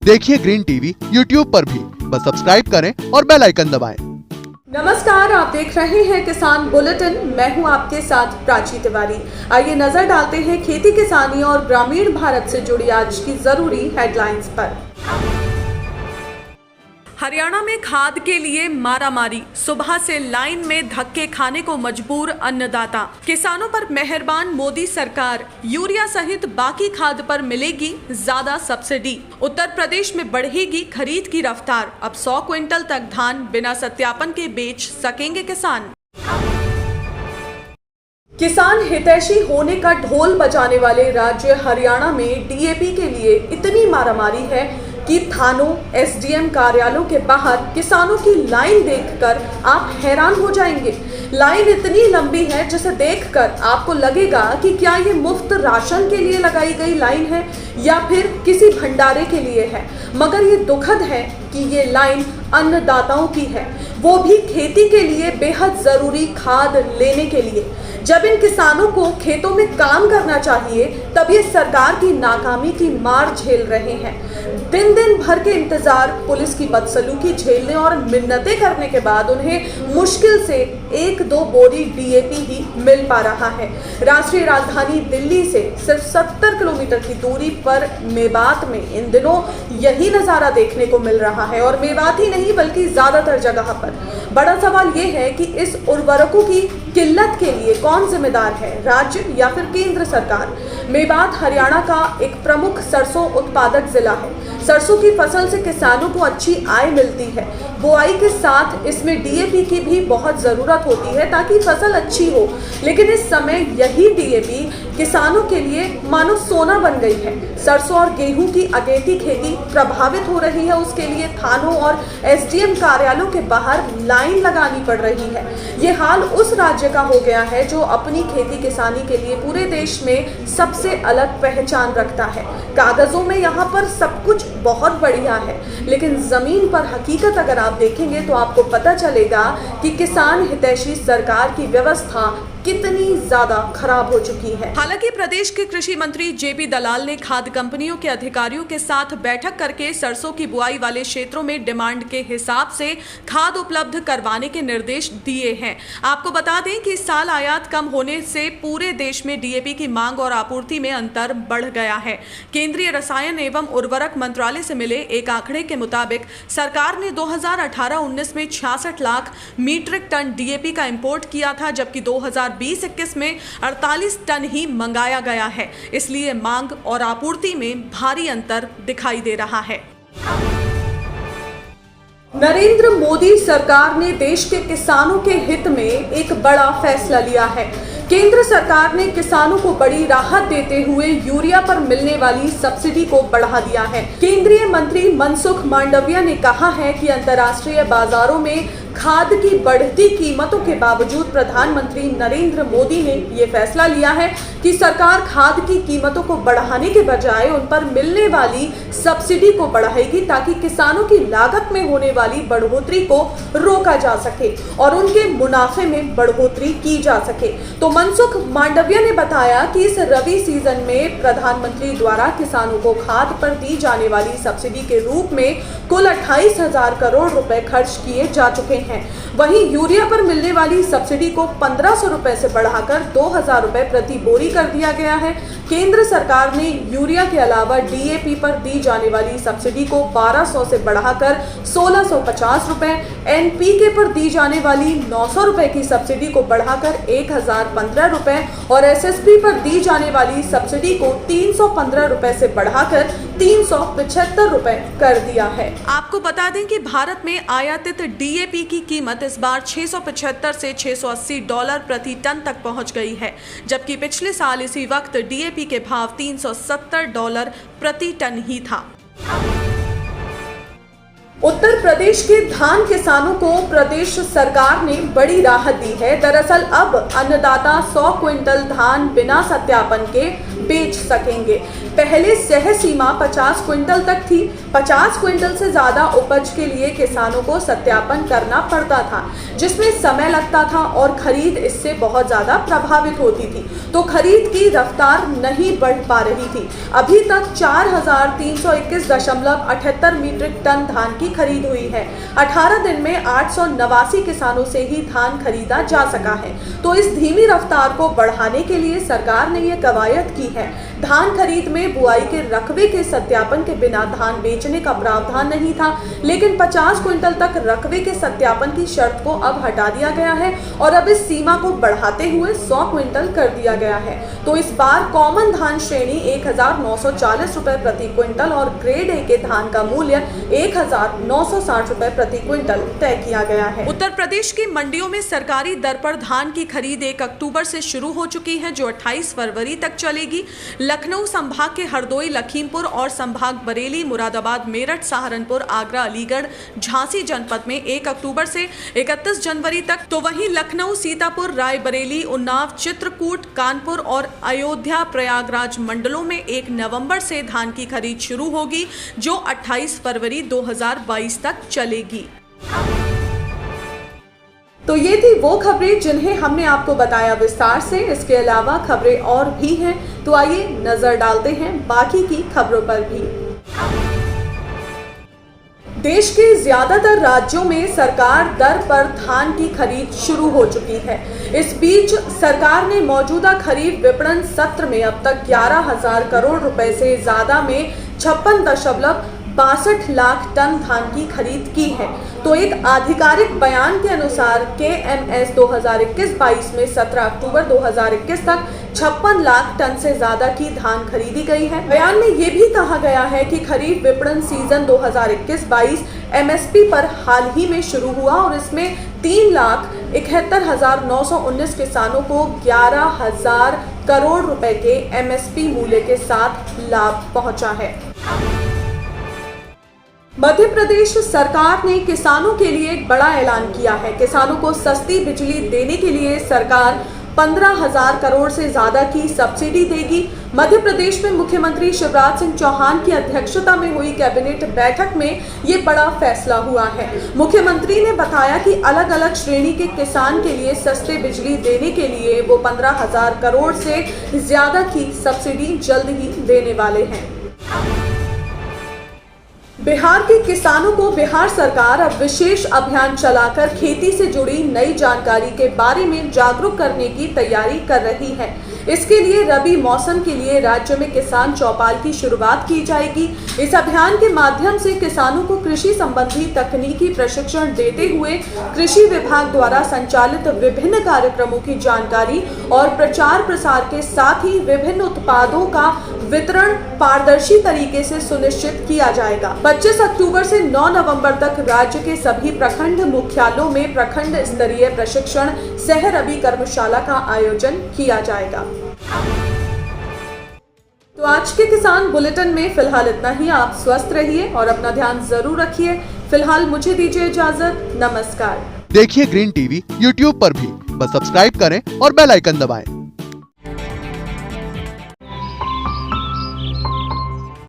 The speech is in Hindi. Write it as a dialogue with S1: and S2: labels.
S1: देखिए ग्रीन टीवी यूट्यूब पर भी, बस सब्सक्राइब करें और बेल आइकन दबाएं।
S2: नमस्कार, आप देख रहे हैं किसान बुलेटिन। मैं हूं आपके साथ प्राची तिवारी। आइए नजर डालते हैं खेती किसानी और ग्रामीण भारत से जुड़ी आज की जरूरी हेडलाइंस पर। हरियाणा में खाद के लिए मारामारी, सुबह से लाइन में धक्के खाने को मजबूर अन्नदाता। किसानों पर मेहरबान मोदी सरकार, यूरिया सहित बाकी खाद पर मिलेगी ज्यादा सब्सिडी। उत्तर प्रदेश में बढ़ेगी खरीद की रफ्तार, अब 100 क्विंटल तक धान बिना सत्यापन के बेच सकेंगे किसान। किसान हितैषी होने का ढोल बजाने वाले राज्य हरियाणा में डीएपी के लिए इतनी मारामारी है कि थानों, एसडीएम कार्यालयों के बाहर किसानों की लाइन देखकर आप हैरान हो जाएंगे। लाइन इतनी लंबी है जिसे देखकर आपको लगेगा कि क्या ये मुफ्त राशन के लिए लगाई गई लाइन है या फिर किसी भंडारे के लिए है। मगर ये दुखद है कि ये लाइन अन्नदाताओं की है, वो भी खेती के लिए बेहद जरूरी खाद लेने के लिए। जब इन किसानों को खेतों में काम करना चाहिए तब ये सरकार की नाकामी की मार झेल रहे हैं। दिन दिन भर के इंतजार, पुलिस की बदसलूकी झेलने और मिन्नतें करने के बाद उन्हें मुश्किल से 1-2 बोरी डीएपी ही मिल पा रहा है। राष्ट्रीय राजधानी दिल्ली से सिर्फ 70 किलोमीटर की दूरी पर मेवात में इन दिनों यही नजारा देखने को मिल रहा है, और मेवात ही नहीं बल्कि ज्यादातर जगह पर। बड़ा सवाल ये है कि इस उर्वरकों की किल्लत के लिए कौन जिम्मेदार है, राज्य या फिर केंद्र सरकार। मेवात हरियाणा का एक प्रमुख सरसों उत्पादक जिला है। सरसों की फसल से किसानों को अच्छी आय मिलती है। बुआई के साथ इसमें डीएपी की भी बहुत ज़रूरत होती है ताकि फसल अच्छी हो, लेकिन इस समय यही डीएपी किसानों के लिए मानो सोना बन गई है। सरसों और गेहूं की अगेती खेती प्रभावित हो रही है, उसके लिए थानों और एसडीएम कार्यालयों के बाहर लाइन लगानी पड़ रही है। ये हाल उस राज्य का हो गया है जो अपनी खेती किसानी के लिए पूरे देश में सबसे अलग पहचान रखता है। कागजों में यहाँ पर सब कुछ बहुत बढ़िया है, लेकिन जमीन पर हकीकत अगर आप देखेंगे तो आपको पता चलेगा कि किसान हितैषी सरकार की व्यवस्था कितनी ज्यादा खराब हो चुकी है। हालांकि प्रदेश के कृषि मंत्री जेपी दलाल ने खाद कंपनियों के अधिकारियों के साथ बैठक करके सरसों की बुआई वाले क्षेत्रों में डिमांड के हिसाब से खाद उपलब्ध करवाने के निर्देश दिए हैं। आपको बता दें कि इस साल आयात कम होने से पूरे देश में डीएपी की मांग और आपूर्ति में अंतर बढ़ गया है। केंद्रीय रसायन एवं उर्वरक मंत्रालय से मिले एक आंकड़े के मुताबिक सरकार ने 2018-19 में 66 लाख मीट्रिक टन डीएपी का इंपोर्ट किया था, जबकि 2020-21 में 48 टन ही मंगाया गया है। इसलिए मांग और आपूर्ति में भारी अंतर दिखाई दे रहा है। नरेंद्र मोदी सरकार ने देश के किसानों के हित में एक बड़ा फैसला लिया है। केंद्र सरकार ने किसानों को बड़ी राहत देते हुए यूरिया पर मिलने वाली सब्सिडी को बढ़ा दिया है। केंद्रीय मंत्री मनसुख मांडविया ने कहा है कि अंतर्राष्ट्रीय बाजारों में खाद की बढ़ती कीमतों के बावजूद प्रधानमंत्री नरेंद्र मोदी ने ये फैसला लिया है कि सरकार खाद की कीमतों को बढ़ाने के बजाय उन पर मिलने वाली सब्सिडी को बढ़ाएगी, ताकि किसानों की लागत में होने वाली बढ़ोतरी को रोका जा सके और उनके मुनाफे में बढ़ोतरी की जा सके। तो मनसुख मांडविया ने बताया कि इस रबी सीजन में प्रधानमंत्री द्वारा किसानों को खाद पर दी जाने वाली सब्सिडी के रूप में कुल 28,000 करोड़ रुपए खर्च किए जा चुके हैं। वहीं यूरिया पर मिलने वाली सब्सिडी को 1,500 रुपए से बढ़ाकर 2,000 रुपए प्रति बोरी कर दिया गया है। केंद्र सरकार ने यूरिया के अलावा डीएपी पर दी जाने वाली सब्सिडी को 1,200 से बढ़ाकर 1,650 रुपए, एनपीके पर दी जाने वाली 900 रुपए की सब्सिडी को बढ़ाकर 1,015 रुपए और एसएसपी पर दी जाने वाली सब्सिडी को 315 रुपए से बढ़ाकर 375 रुपए कर दिया है। आपको बता दें कि भारत में आयातित डीएपी की कीमत इस बार 675 से $680 प्रति टन तक पहुंच गई है, जबकि पिछले साल इसी वक्त डीएपी के भाव $370 प्रति टन ही था। उत्तर प्रदेश के धान किसानों को प्रदेश सरकार ने बड़ी राहत दी है। दरअसल अब अन्नदाता 100 क्विंटल धान बिना सत्यापन के बेच सकेंगे। पहले सह सीमा 50 क्विंटल तक थी। 50 क्विंटल से ज्यादा उपज के लिए किसानों को सत्यापन करना पड़ता था, जिसमें समय लगता था और खरीद इससे बहुत ज्यादा प्रभावित होती थी, तो खरीद की रफ्तार नहीं बढ़ पा रही थी। अभी तक 4,321.78 मीट्रिक टन धान की खरीद हुई है। 18 दिन में 889 किसानों से ही धान खरीदा जा सका है। तो इस धीमी रफ्तार को बढ़ाने के लिए सरकार ने ये कवायद की है। धान खरीद में बुआई के रकबे के सत्यापन के बिना धान बेचने का प्रावधान नहीं था, लेकिन 50 क्विंटल तक रकबे के सत्यापन की शर्त को अब हटा दिया गया है और अब इस सीमा को बढ़ाते हुए 100 क्विंटल कर दिया गया है। तो इस बार कॉमन धान श्रेणी 1,940 रुपए प्रति क्विंटल और ग्रेड ए के धान का मूल्य 1,960 रुपए प्रति क्विंटल तय किया गया है। उत्तर प्रदेश की मंडियों में सरकारी दर पर धान की खरीद 1 अक्टूबर से शुरू हो चुकी है, जो 28 फरवरी तक चलेगी। लखनऊ संभाग के हरदोई, लखीमपुर और संभाग बरेली, मुरादाबाद, मेरठ, सहारनपुर, आगरा, अलीगढ़, झांसी जनपद में 1 अक्टूबर से 31 जनवरी तक, तो वहीं लखनऊ, सीतापुर, रायबरेली, उन्नाव, चित्रकूट, कानपुर और अयोध्या, प्रयागराज मंडलों में 1 नवंबर से धान की खरीद शुरू होगी, जो 28 फरवरी 2022 तक चलेगी। तो ये थी वो खबरें जिन्हें हमने आपको बताया विस्तार से। इसके अलावा खबरें और भी हैं, तो आइए नजर डालते हैं बाकी की खबरों पर भी। देश के ज्यादातर राज्यों में सरकार दर पर धान की खरीद शुरू हो चुकी है। इस बीच सरकार ने मौजूदा खरीफ विपणन सत्र में अब तक 11,000 करोड़ रुपए से ज्यादा में 56.62 लाख टन धान की खरीद की है। तो एक आधिकारिक बयान के अनुसार KMS 2021-22 में 17 अक्टूबर 2021 तक 56 लाख टन से ज्यादा की धान खरीदी गई है। बयान में ये भी कहा गया है कि खरीफ विपणन सीजन 2021-22 MSP पर हाल ही में शुरू हुआ और इसमें 3,71,919 किसानों को 11,000 करोड़ रुपए के MSP मूल्य के साथ लाभ पहुंचा है। मध्य प्रदेश सरकार ने किसानों के लिए एक बड़ा ऐलान किया है। किसानों को सस्ती बिजली देने के लिए सरकार 15,000 करोड़ से ज्यादा की सब्सिडी देगी। मध्य प्रदेश में मुख्यमंत्री शिवराज सिंह चौहान की अध्यक्षता में हुई कैबिनेट बैठक में ये बड़ा फैसला हुआ है। मुख्यमंत्री ने बताया कि अलग अलग श्रेणी के किसान के लिए सस्ते बिजली देने के लिए वो 15,000 करोड़ से ज्यादा की सब्सिडी जल्द ही देने वाले हैं। बिहार के किसानों को बिहार सरकार अब विशेष अभियान चलाकर खेती से जुड़ी नई जानकारी के बारे में जागरूक करने की तैयारी कर रही है। इसके लिए रबी मौसम के लिए राज्य में किसान चौपाल की शुरुआत की जाएगी। इस अभियान के माध्यम से किसानों को कृषि संबंधी तकनीकी प्रशिक्षण देते हुए कृषि विभाग द्वारा संचालित विभिन्न कार्यक्रमों की जानकारी और प्रचार प्रसार के साथ ही विभिन्न उत्पादों का वितरण पारदर्शी तरीके से सुनिश्चित किया जाएगा। 25 अक्टूबर से 9 नवंबर तक राज्य के सभी प्रखंड मुख्यालयों में प्रखंड स्तरीय प्रशिक्षण सह रबी कर्मशाला का आयोजन किया जाएगा। तो आज के किसान बुलेटिन में फिलहाल इतना ही। आप स्वस्थ रहिए और अपना ध्यान जरूर रखिए। फिलहाल मुझे दीजिए इजाजत। नमस्कार।
S1: देखिए ग्रीन टीवी YouTube पर भी, बस सब्सक्राइब करें और बेल आइकन दबाएं।